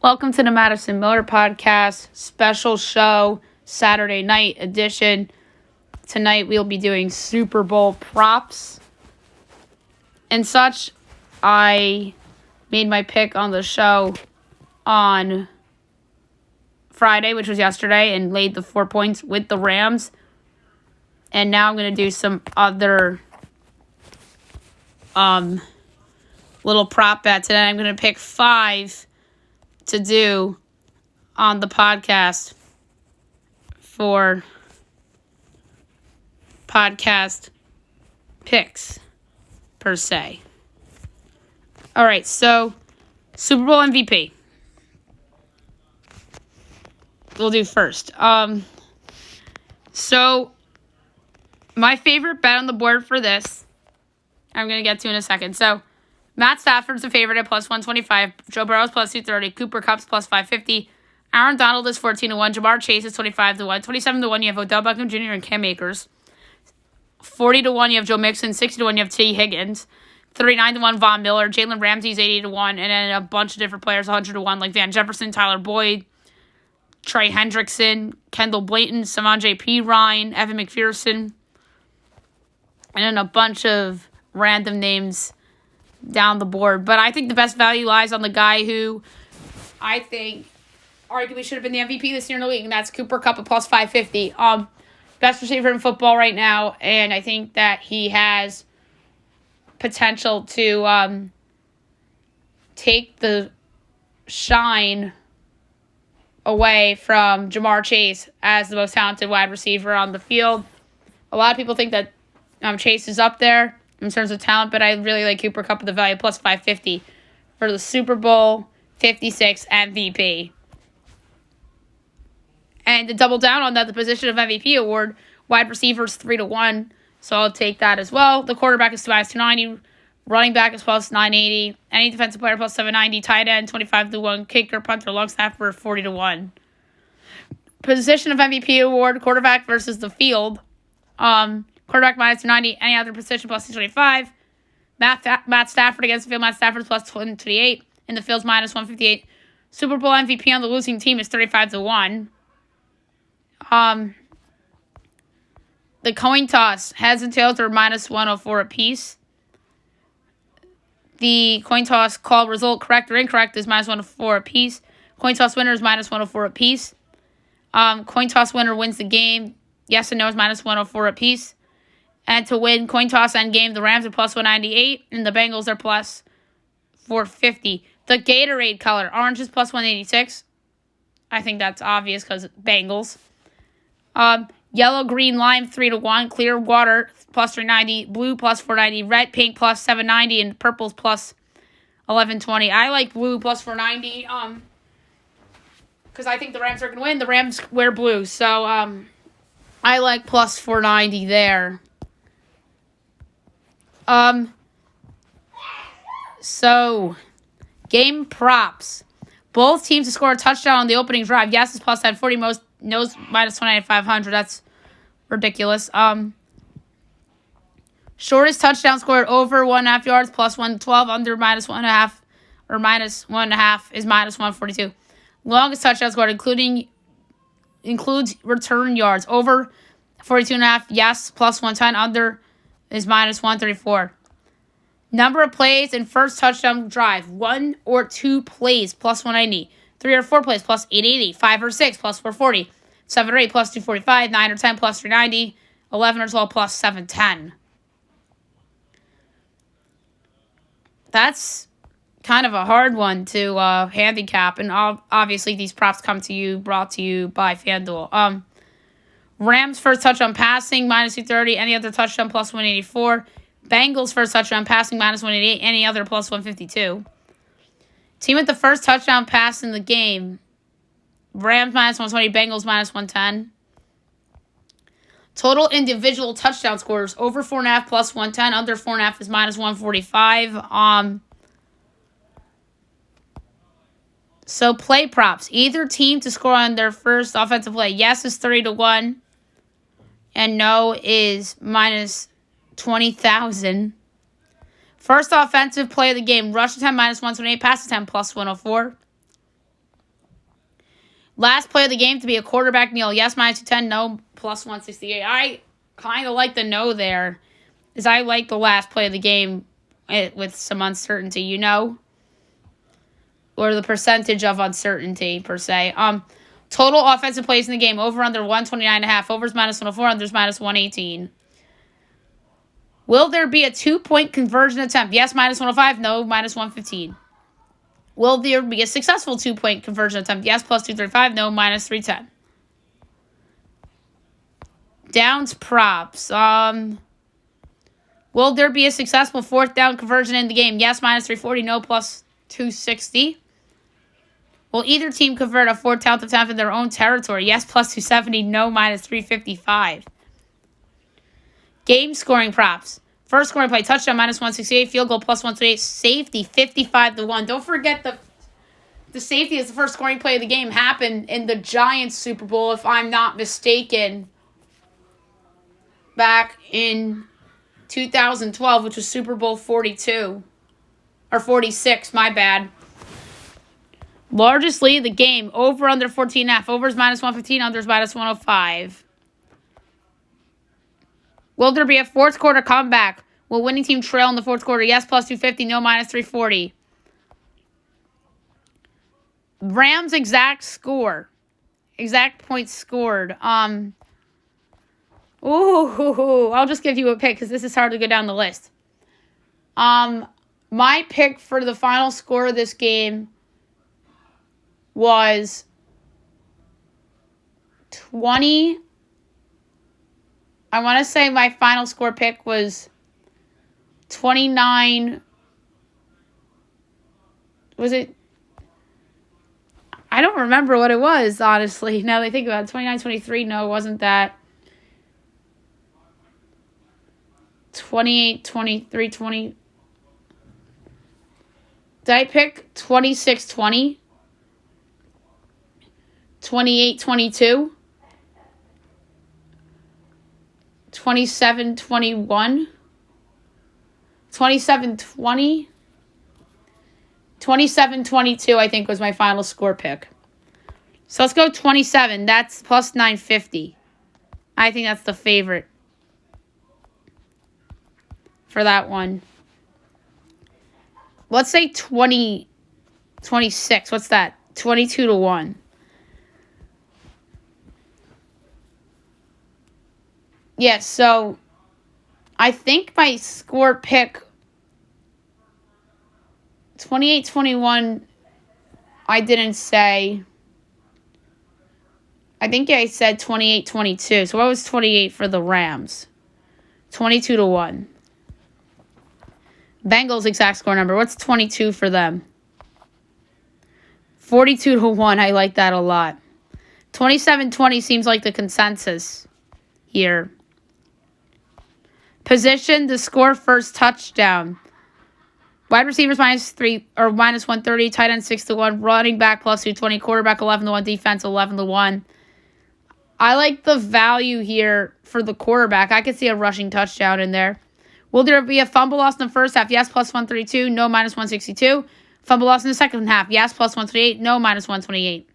Welcome to the Madison Miller Podcast special show, Saturday night edition. Tonight we'll be doing Super Bowl props and such. I made my pick on the show on Friday, which was yesterday, and laid the 4 points with the Rams. And now I'm going to do some other little prop bets. And I'm going to pick 5 to do on the podcast for podcast picks, per se. All right, so Super Bowl MVP. We'll do first. So my favorite bet on the board for this, I'm going to get to in a second. So Matt Stafford's a favorite at plus 125. Joe Burrow's plus 230. Cooper Kupp's plus 550. Aaron Donald is 14-1. Jamar Chase is 25-1. 27-1, you have Odell Beckham Jr. and Cam Akers. 40-1, you have Joe Mixon. 60-1, you have T. Higgins. 39-1, Von Miller. Jalen Ramsey's 80-1. And then a bunch of different players, 100-1, like Van Jefferson, Tyler Boyd, Trey Hendrickson, Kendall Blayton, Samaj P. Ryan, Evan McPherson. And then a bunch of random names down the board. But I think the best value lies on the guy who I think arguably should have been the MVP this year in the league, and that's Cooper Kupp at plus 550. Best receiver in football right now, and I think that he has potential to take the shine away from Jamar Chase as the most talented wide receiver on the field. A lot of people think that Chase is up there in terms of talent, but I really like Cooper Kupp at the value plus 550 for the Super Bowl 56 MVP. And to double down on that, the position of MVP award, wide receivers 3-1, so I'll take that as well. The quarterback is minus 290, running back is plus 980, any defensive player plus 790, tight end 25-1, kicker, punter, long snapper 40-1. Position of MVP award, quarterback versus the field. Quarterback minus 290, any other position plus 225. Matt Stafford against the field, Matt Stafford plus 128. In the field's minus 158. Super Bowl MVP on the losing team is 35-1. The coin toss, heads and tails are minus 104 apiece. The coin toss call result, correct or incorrect, is minus 104 apiece. Coin toss winner is minus 104 apiece. Coin toss winner wins the game. Yes and no is minus 104 apiece. And to win coin toss end game, the Rams are plus 198 and the Bengals are plus 450. The Gatorade color, orange is plus 186. I think that's obvious because Bengals. Yellow, green, lime 3-1. Clear water plus 390. Blue plus 490. Red, pink plus 790. And purple's plus 1120. I like blue plus 490 because I think the Rams are going to win. The Rams wear blue. So I like plus 490 there. So game props. Both teams to score a touchdown on the opening drive. Yes is plus 1040. Most no's minus 500. That's ridiculous. Shortest touchdown scored over 1.5 yards plus 112. Under minus 1.5 or minus 1.5 is minus 142. Longest touchdown scored includes return yards over 42.5. Yes plus 110. Under is minus 134. Number of plays in first touchdown drive. 1 or 2 plays plus 190. 3 or 4 plays plus 880. 5 or 6 plus 440. 7 or 8 plus 245. 9 or 10 plus 390. 11 or 12 plus 710. That's kind of a hard one to handicap. And obviously these props come to you, brought to you by FanDuel. Rams first touchdown passing, minus 230. Any other touchdown, plus 184. Bengals first touchdown passing, minus 188. Any other, plus 152. Team with the first touchdown pass in the game. Rams minus 120. Bengals minus 110. Total individual touchdown scores. Over 4.5 plus 110. Under 4.5 is minus 145. So play props. Either team to score on their first offensive play. Yes is 30-1. And no is minus 20,000. First offensive play of the game. Rush attempt minus 128. Pass attempt plus 104. Last play of the game to be a quarterback kneel. Yes, minus 210. No, plus 168. I kind of like the no there, as I like the last play of the game with some uncertainty, you know? Or the percentage of uncertainty, per se. Total offensive plays in the game. Over under 129.5. Overs minus 104. Unders minus 118. Will there be a 2-point conversion attempt? Yes, minus 105. No, minus 115. Will there be a successful 2-point conversion attempt? Yes, plus 235. No, minus 310. Downs props. Will there be a successful 4th down conversion in the game? Yes, minus 340. No, plus 260. Will either team convert a 4th down attempt in their own territory? Yes, plus 270. No, minus 355. Game scoring props. First scoring play, touchdown, minus 168. Field goal, plus 128. Safety, 55-1. Don't forget the safety is the first scoring play of the game. Happened in the Giants Super Bowl, if I'm not mistaken, back in 2012, which was Super Bowl 42. Or 46, my bad. Largest lead of the game, over under 14.5. Overs minus 115, unders minus 105. Will there be a 4th quarter comeback? Will winning team trail in the 4th quarter? Yes, plus 250. No, minus 340. Rams exact score. Exact points scored. I'll just give you a pick because this is hard to go down the list. My pick for the final score of this game was 20. I want to say my final score pick was 29. Was it? I don't remember what it was, honestly. Now that I think about it. 29-23. No, it wasn't that. 28-23, 20. Did I pick 26-20? 28-22? 27-21, 27-20, 27-22, I think was my final score pick. So let's go 27. That's plus 950. I think that's the favorite for that one. Let's say 26. What's that? 22-1. Yes, so I think my score pick 28-21, I didn't say. I think I said 28-22. So what was 28 for the Rams? 22-1. Bengals exact score number. What's 22 for them? 42-1. I like that a lot. 27-20 seems like the consensus here. Position to score first touchdown. Wide receivers minus 3 or minus 130. Tight end 6-1. Running back plus 220. Quarterback 11-1. Defense 11-1. I like the value here for the quarterback. I could see a rushing touchdown in there. Will there be a fumble loss in the first half? Yes, plus 132. No, minus 162. Fumble loss in the second half? Yes, plus 128. No, minus 128.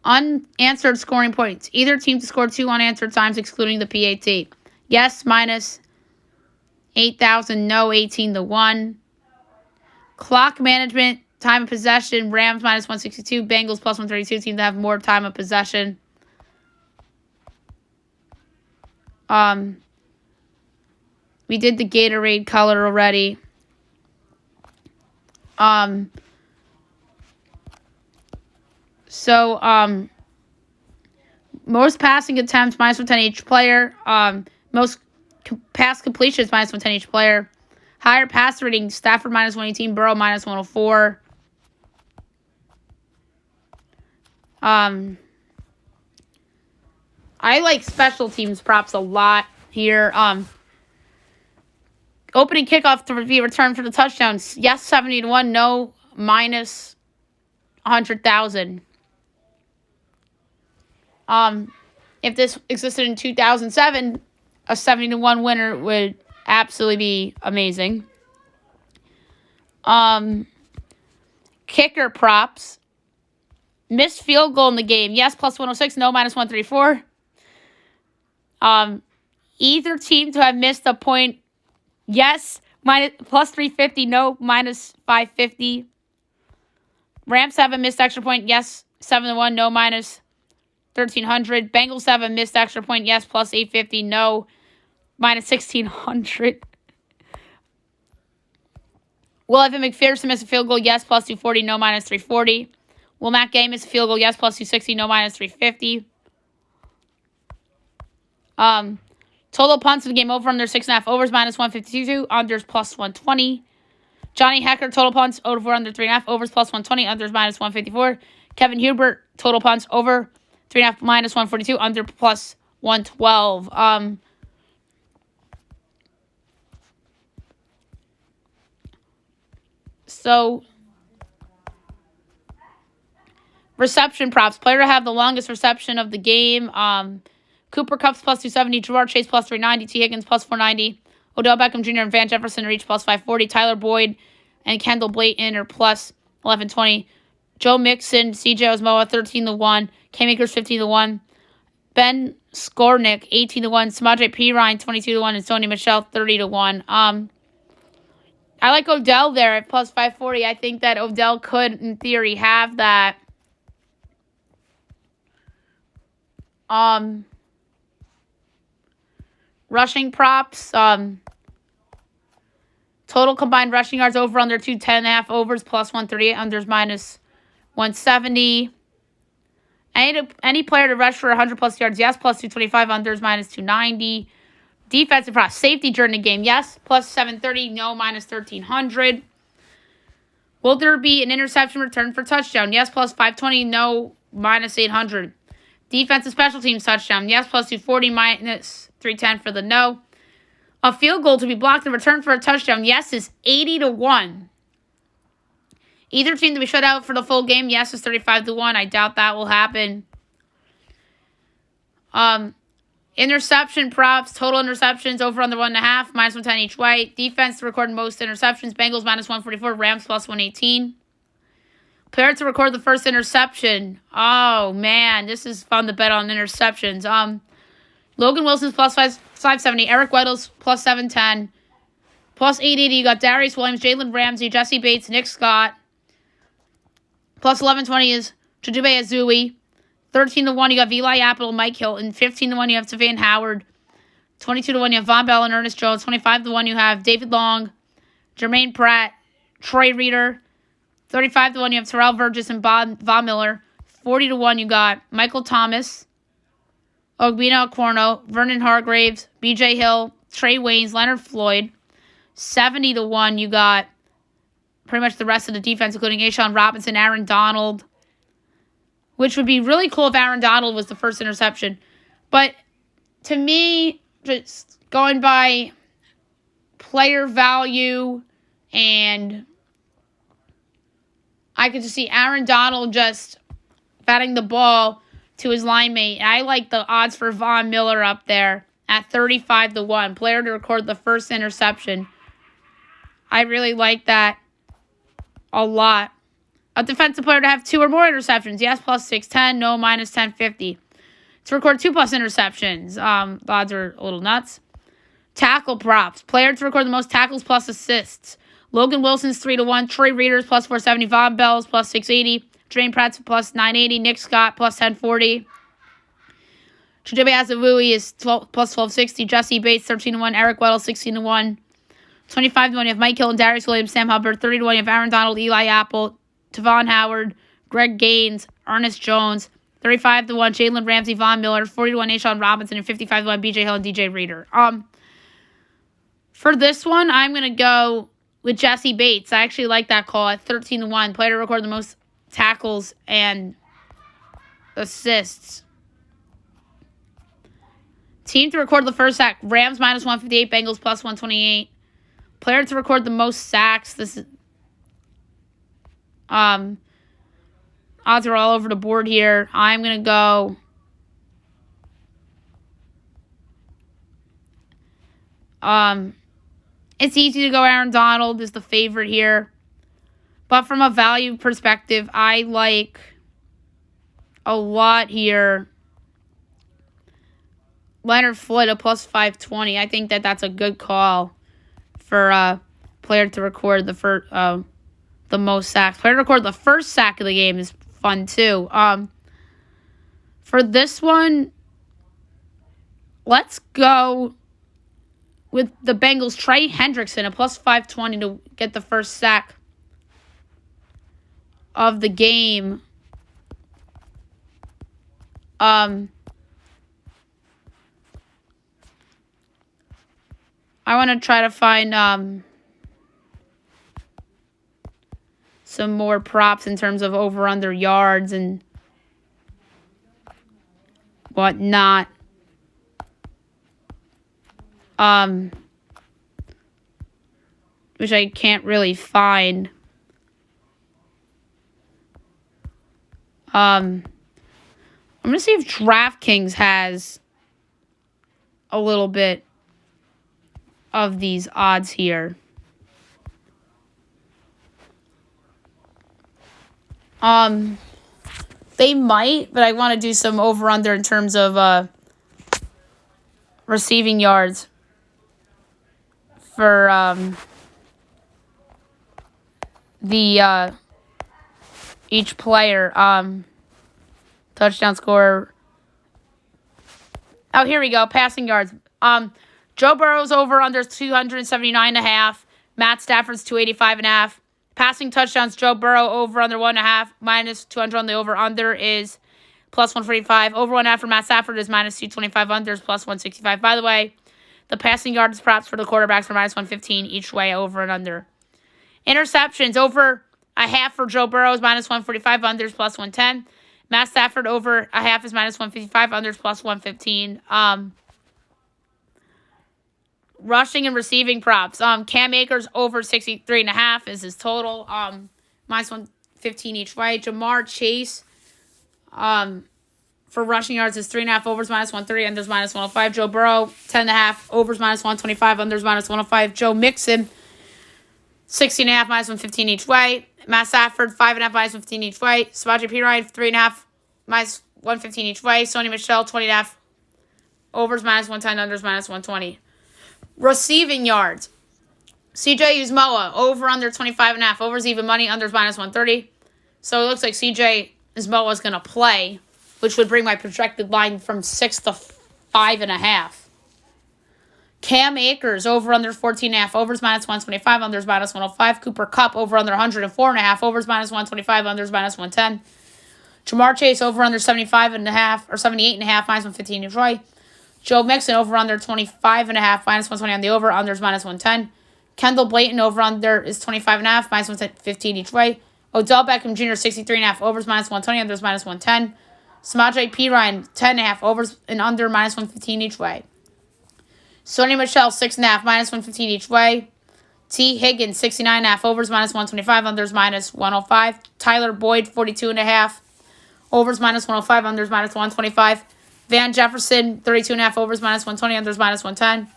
Unanswered scoring points. Either team to score 2 unanswered times, excluding the PAT. Yes, minus 8,000. No, 18-1. Clock management. Time of possession. Rams minus 162. Bengals plus 132. Team to have more time of possession. We did the Gatorade color already. Most passing attempts, minus 110 each player. Most pass completions, minus 110 each player. Higher pass rating, Stafford minus 118, Burrow minus 104. I like special teams props a lot here. Opening kickoff to be returned for the touchdowns. Yes, 70-1. No, minus 100,000. If this existed in 2007, a 70-1 winner would absolutely be amazing. Kicker props. Missed field goal in the game. Yes, plus 106. No, minus 134. Either team to have missed a point. Yes, plus 350. No, minus 550. Rams have a missed extra point. Yes, 7-1. No, minus 1,300. Bengals have a missed extra point. Yes, plus 850. No, minus 1,600. Will Evan McPherson miss a field goal? Yes, plus 240. No, minus 340. Will Matt Gay miss a field goal? Yes, plus 260. No, minus 350. Total punts in the game over under 6.5. Overs minus 152. Unders plus 120. Johnny Hecker, total punts over under 3.5. Overs plus 120. Unders minus 154. Kevin Hubert, total punts over 3.5 minus 142. Under plus 112. So, reception props. Player to have the longest reception of the game. Cooper Kupp's plus 270. Ja'Marr Chase plus 390. T. Higgins plus 490. Odell Beckham Jr. and Van Jefferson are each plus 540. Tyler Boyd and Kendall Blayton are plus 1120. Joe Mixon, CJ Osmoa 13-1. Cam Akers 15-1. Ben Skornick 18-1. Samaje Perine 22-1. And Sony Michel 30-1. I like Odell there at plus 540. I think that Odell could, in theory, have that. Rushing props. Total combined rushing yards over under 210.5. Overs plus 138. Unders minus 170. Any player to rush for 100 plus yards. Yes, plus 225. Unders minus 290. Defensive props. Safety during the game. Yes, plus 730. No, minus 1,300. Will there be an interception return for touchdown? Yes, plus 520. No, minus 800. Defensive special teams touchdown. Yes, plus 240. Minus 310 for the no. A field goal to be blocked and return for a touchdown. Yes, is 80-1. Either team to be shut out for the full game. Yes, is 35-1. I doubt that will happen. Interception props. Total interceptions over under 1.5. Minus 110 each way. Defense to record most interceptions. Bengals minus 144. Rams plus 118. Player to record the first interception. Oh, man. This is fun to bet on interceptions. Logan Wilson's plus 570. Eric Weddle's plus 710. Plus 880. You got Darius Williams, Jalen Ramsey, Jesse Bates, Nick Scott. Plus 1120 is Chidobe Azui. 13-1, you got Eli Apple, Mike Hilton. 15-1, you have Savannah Howard. 22-1, you have Von Bell and Ernest Jones. 25-1, you have David Long, Jermaine Pratt, Troy Reader. 35-1, you have Terrell Burgess and Von Miller. 40-1, you got Michael Thomas, Ogbina Okorono, Vernon Hargraves, B.J. Hill, Trey Waynes, Leonard Floyd. 70-1, you got pretty much the rest of the defense, including Ashawn Robinson, Aaron Donald, which would be really cool if Aaron Donald was the first interception. But to me, just going by player value, and I could just see Aaron Donald just batting the ball to his line mate. I like the odds for Von Miller up there at 35-1. Player to record the first interception. I really like that a lot. A defensive player to have 2 or more interceptions. Yes, plus 610. No, minus 1050. To record 2+ interceptions. The odds are a little nuts. Tackle props. Player to record the most tackles plus assists. Logan Wilson's 3-1. Troy Reader's plus 470. Von Bell's plus 680. Jermaine Pratt's plus 980. Nick Scott plus 1040. Chidobe Azavui is plus 1260. Jesse Bates 13-1. Eric Weddle 16-1. 25-1, you have Mike Hill and Darius Williams, Sam Hubbard. 30-1, you have Aaron Donald, Eli Apple, Tavon Howard, Greg Gaines, Ernest Jones. 35-1, Jalen Ramsey, Von Miller. 40-1, Ashawn Robinson, and 55-1, B.J. Hill and DJ Reader. For this one, I'm going to go with Jesse Bates. I actually like that call at 13-1. Player to record the most tackles and assists. Team to record the first sack. Rams minus 158, Bengals plus 128. Player to record the most sacks. This is odds are all over the board here. I'm gonna go it's easy to go Aaron Donald is the favorite here. But from a value perspective, I like a lot here. Leonard Floyd, a plus 520. I think that's a good call for a player to record the most sacks. Player to record the first sack of the game is fun too. For this one, let's go with the Bengals. Trey Hendrickson, a plus 520 to get the first sack of the game. I want to try to find some more props in terms of over-under yards and whatnot. Which I can't really find. I'm going to see if DraftKings has a little bit of these odds here. They might, but I want to do some over-under in terms of receiving yards for each player. Touchdown score. Oh, here we go. Passing yards. Joe Burrow's over-under is 279.5. Matt Stafford's 285.5. Passing touchdowns, Joe Burrow over-under 1.5. Minus 200 on the over-under is plus 145. Over 1.5 for Matt Stafford is minus 225. Under is plus 165. By the way, the passing yards props for the quarterbacks are minus 115 each way, over and under. Interceptions, over 1/2 for Joe Burrow is minus 145. Under is plus 110. Matt Stafford over 1/2 is minus 155. Under is plus 115. Rushing and receiving props. Cam Akers over 63.5 is his total. Minus 115 each way. Jamar Chase for rushing yards is 3.5. Overs minus 130. Unders minus 105. Joe Burrow 10.5. Overs minus 125. Unders minus 105. Joe Mixon 16.5 minus 115 each way. Matt Stafford 5.5 minus 15 each way. Samaje Perine 3.5 minus 115 each way. Sony Michel 20.5. Overs minus 110. Unders minus 120. Receiving yards. CJ Uzomah, over under 25.5. Overs even money, unders minus 130. So it looks like CJ Uzomah is going to play, which would bring my projected line from 6 to 5.5. Cam Akers, over under 14.5. Overs minus 125. Unders minus 105. Cooper Kupp, over under 104.5. Overs minus 125. Unders minus 110. Jamar Chase, over under 75.5 or 78.5. Minus 115 each way. Joe Mixon, over under 25.5, minus 120 on the over, unders minus 110. Kendall Blayton, over under is 25.5, minus 115 each way. Odell Beckham Jr., 63.5, overs minus 120, unders minus 110. Samaje Perine, 10.5, overs and under minus 115 each way. Sony Michel, 6.5, minus 115 each way. T. Higgins, 69.5, overs minus 125, unders minus 105. Tyler Boyd, 42.5, overs minus 105, unders minus 125. Van Jefferson, 32.5, overs minus 120, unders minus 110.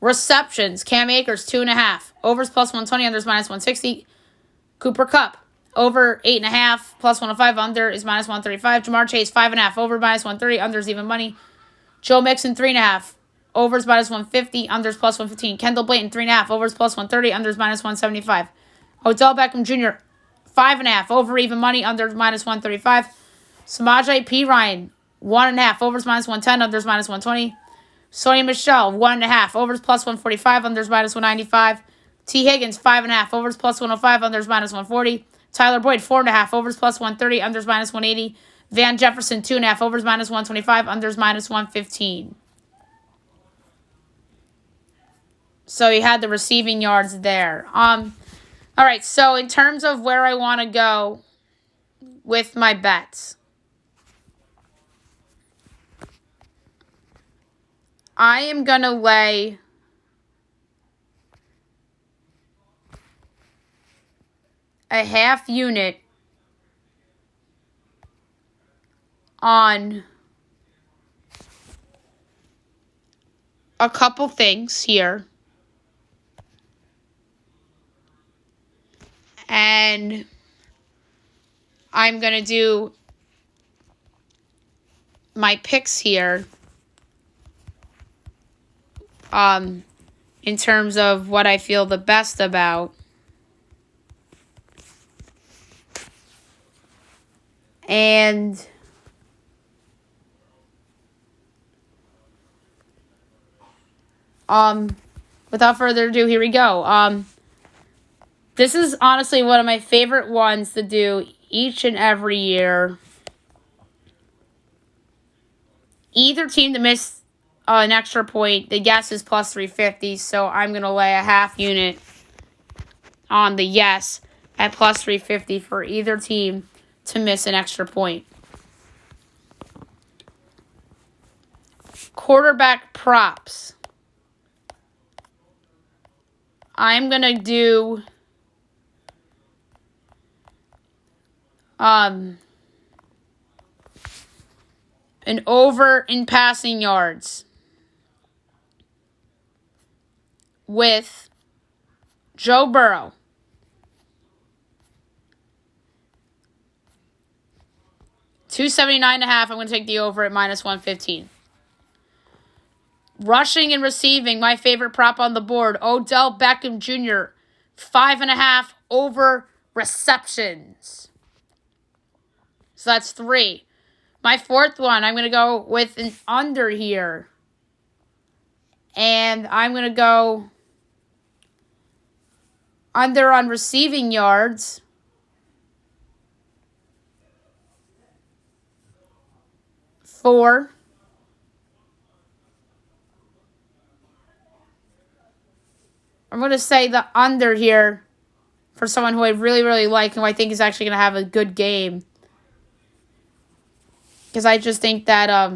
Receptions, Cam Akers, 2.5, overs plus 120, unders minus 160. Cooper Kupp, over 8.5, plus 105, under is minus 135. Jamar Chase, 5.5, over minus 130, unders even money. Joe Mixon, 3.5, overs minus 150, unders plus 115. Kendall Blayton, 3.5, overs plus 130, unders minus 175. Odell Beckham Jr., 5.5, over even money, unders minus 135. Samaje Perine, 1.5, overs minus 110, unders minus 120. Sony Michel, 1.5, overs plus 145, unders minus 195. T. Higgins, 5.5, overs plus 105, unders minus 140. Tyler Boyd, 4.5, overs plus 130, unders minus 180. Van Jefferson, 2.5, overs minus 125, unders minus 115. So he had the receiving yards there. All right, so in terms of where I want to go with my bets, I am going to lay a half unit on a couple things here. And I'm going to do my picks here. In terms of what I feel the best about. And without further ado, here we go. This is honestly one of my favorite ones to do each and every year. Either team to miss an extra point, the yes is plus 350, so I'm going to lay a half unit on the yes at plus 350 for either team to miss an extra point. Quarterback props. I'm going to do an over in passing yards with Joe Burrow. $279.5. I'm going to take the over at minus 115. Rushing and receiving, my favorite prop on the board, Odell Beckham Jr. 5.5 over receptions. So that's 3. My fourth one, I'm going to go with an under here. And I'm going to go under on receiving yards. 4. I'm going to say the under here for someone who I really, really like, who I think is actually going to have a good game. Because I just think that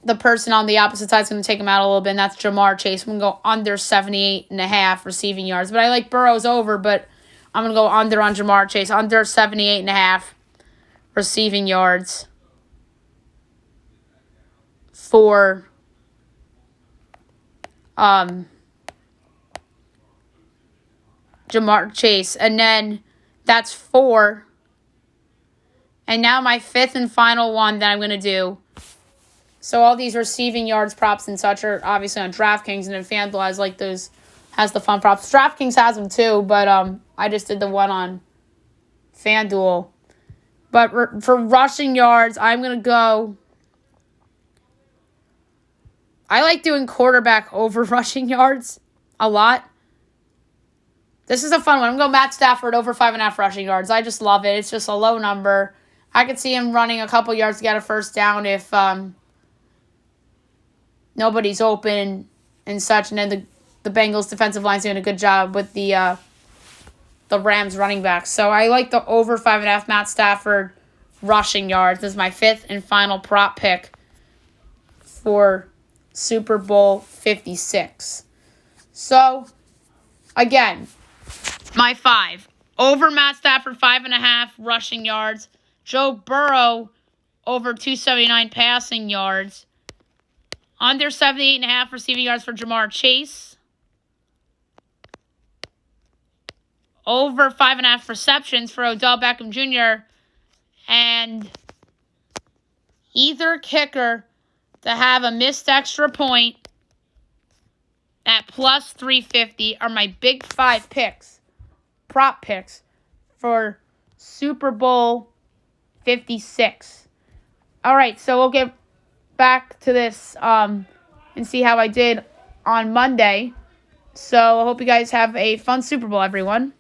the person on the opposite side is going to take him out a little bit, and that's Jamar Chase. I'm going to go under 78.5 receiving yards. But I like Burrow's over, but I'm going to go under on Jamar Chase. Under 78.5 receiving yards for Jamar Chase. And then that's 4. And now my fifth and final one that I'm going to do. So all these receiving yards props and such are obviously on DraftKings, and then FanDuel has the fun props. DraftKings has them too, but I just did the one on FanDuel. But for rushing yards, I'm going to go. I like doing quarterback over rushing yards a lot. This is a fun one. I'm going to go Matt Stafford over 5.5 rushing yards. I just love it. It's just a low number. I could see him running a couple yards to get a first down if nobody's open and such. And then the Bengals defensive line's doing a good job with the Rams running backs. So I like the over 5.5 Matt Stafford rushing yards. This is my fifth and final prop pick for Super Bowl 56. So, again, my 5. Over Matt Stafford, 5.5 rushing yards. Joe Burrow, over 279 passing yards. Under 78.5 receiving yards for Jamar Chase. Over 5.5 receptions for Odell Beckham Jr. And either kicker to have a missed extra point at plus 350 are my big 5 picks, prop picks for Super Bowl 56. All right, so we'll get back to this and see how I did on Monday. So I hope you guys have a fun Super Bowl, everyone.